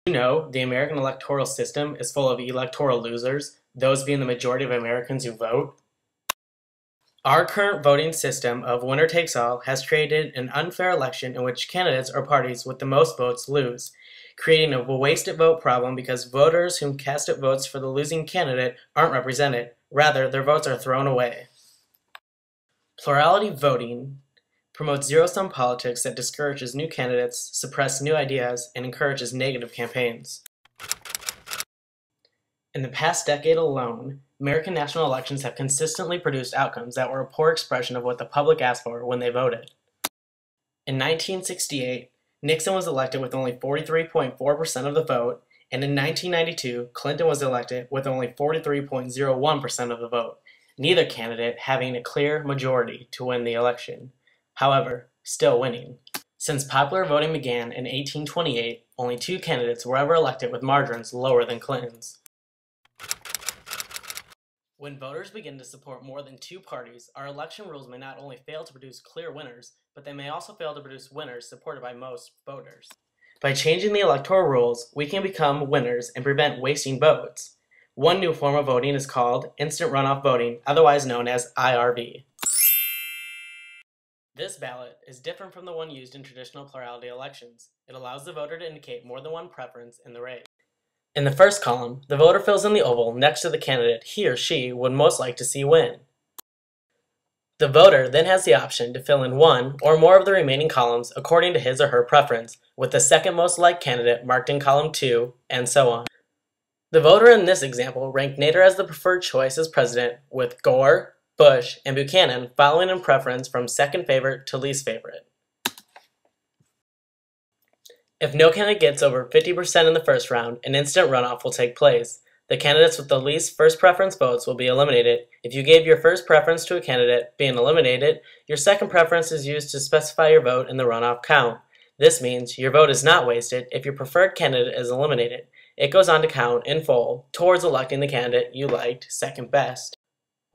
You know, the American electoral system is full of electoral losers, those being the majority of Americans who vote. Our current voting system of winner takes all has created an unfair election in which candidates or parties with the most votes lose, creating a wasted vote problem because voters who casted votes for the losing candidate aren't represented. Rather, their votes are thrown away. Plurality voting promotes zero-sum politics that discourages new candidates, suppresses new ideas, and encourages negative campaigns. In the past decade alone, American national elections have consistently produced outcomes that were a poor expression of what the public asked for when they voted. In 1968, Nixon was elected with only 43.4% of the vote, and in 1992, Clinton was elected with only 43.01% of the vote, neither candidate having a clear majority to win the election. However, still winning. Since popular voting began in 1828, only 2 candidates were ever elected with margins lower than Clinton's. When voters begin to support more than 2 parties, our election rules may not only fail to produce clear winners, but they may also fail to produce winners supported by most voters. By changing the electoral rules, we can become winners and prevent wasting votes. One new form of voting is called instant runoff voting, otherwise known as IRV. This ballot is different from the one used in traditional plurality elections. It allows the voter to indicate more than one preference in the race. In the first column, the voter fills in the oval next to the candidate he or she would most like to see win. The voter then has the option to fill in one or more of the remaining columns according to his or her preference, with the second most liked candidate marked in column 2, and so on. The voter in this example ranked Nader as the preferred choice as president, with Gore, Bush, and Buchanan following in preference from second favorite to least favorite. If no candidate gets over 50% in the first round, an instant runoff will take place. The candidates with the least first preference votes will be eliminated. If you gave your first preference to a candidate being eliminated, your second preference is used to specify your vote in the runoff count. This means your vote is not wasted if your preferred candidate is eliminated. It goes on to count in full towards electing the candidate you liked second best.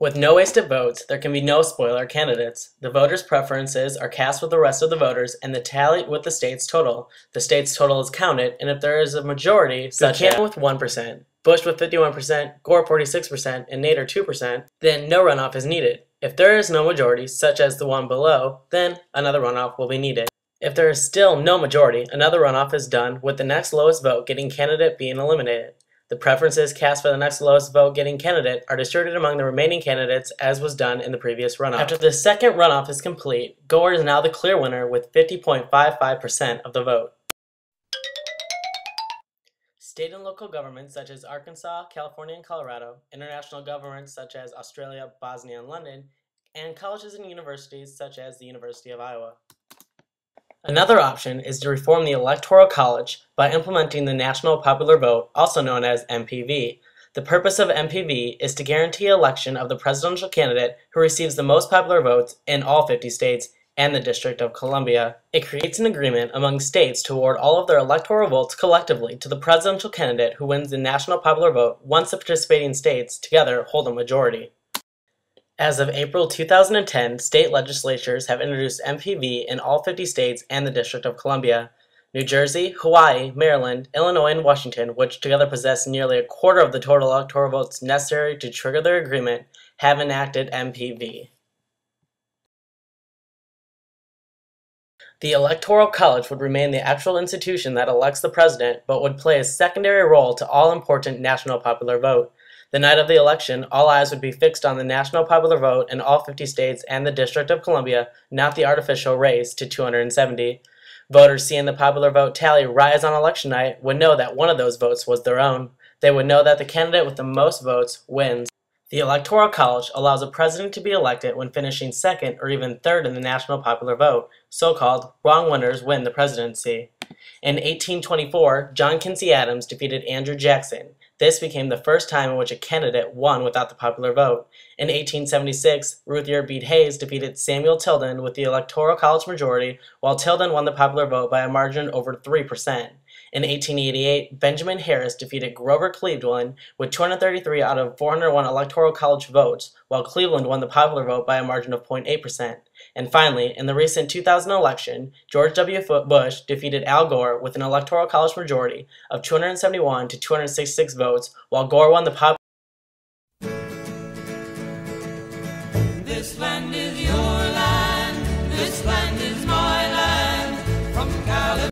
With no wasted votes, there can be no spoiler candidates. The voters' preferences are cast with the rest of the voters and the tally with the state's total. The state's total is counted, and if there is a majority, such as with 1%, Bush with 51%, Gore 46%, and Nader 2%, then no runoff is needed. If there is no majority, such as the one below, then another runoff will be needed. If there is still no majority, another runoff is done with the next lowest vote getting candidate being eliminated. The preferences cast for the next lowest vote getting candidate are distributed among the remaining candidates as was done in the previous runoff. After the second runoff is complete, Gore is now the clear winner with 50.55% of the vote. State and local governments such as Arkansas, California, and Colorado, international governments such as Australia, Bosnia, and London, and colleges and universities such as the University of Iowa. Another option is to reform the Electoral College by implementing the National Popular Vote, also known as NPV. The purpose of NPV is to guarantee election of the presidential candidate who receives the most popular votes in all 50 states and the District of Columbia. It creates an agreement among states to award all of their electoral votes collectively to the presidential candidate who wins the National Popular Vote once the participating states together hold a majority. As of April 2010, state legislatures have introduced NPV in all 50 states and the District of Columbia. New Jersey, Hawaii, Maryland, Illinois, and Washington, which together possess nearly a quarter of the total electoral votes necessary to trigger their agreement, have enacted NPV. The Electoral College would remain the actual institution that elects the president, but would play a secondary role to all important national popular vote. The night of the election, all eyes would be fixed on the national popular vote in all 50 states and the District of Columbia, not the artificial race to 270. Voters seeing the popular vote tally rise on election night would know that one of those votes was their own. They would know that the candidate with the most votes wins. The Electoral College allows a president to be elected when finishing second or even third in the national popular vote. So-called wrong winners win the presidency. In 1824, John Quincy Adams defeated Andrew Jackson. This became the first time in which a candidate won without the popular vote. In 1876, Ruth Yearbede Hayes defeated Samuel Tilden with the Electoral College majority, while Tilden won the popular vote by a margin over 3%. In 1888, Benjamin Harris defeated Grover Cleveland with 233 out of 401 Electoral College votes, while Cleveland won the popular vote by a margin of 0.8%. And finally, in the recent 2000 election, George W. Bush defeated Al Gore with an Electoral College majority of 271 to 266 votes, while Gore won the popular. This land is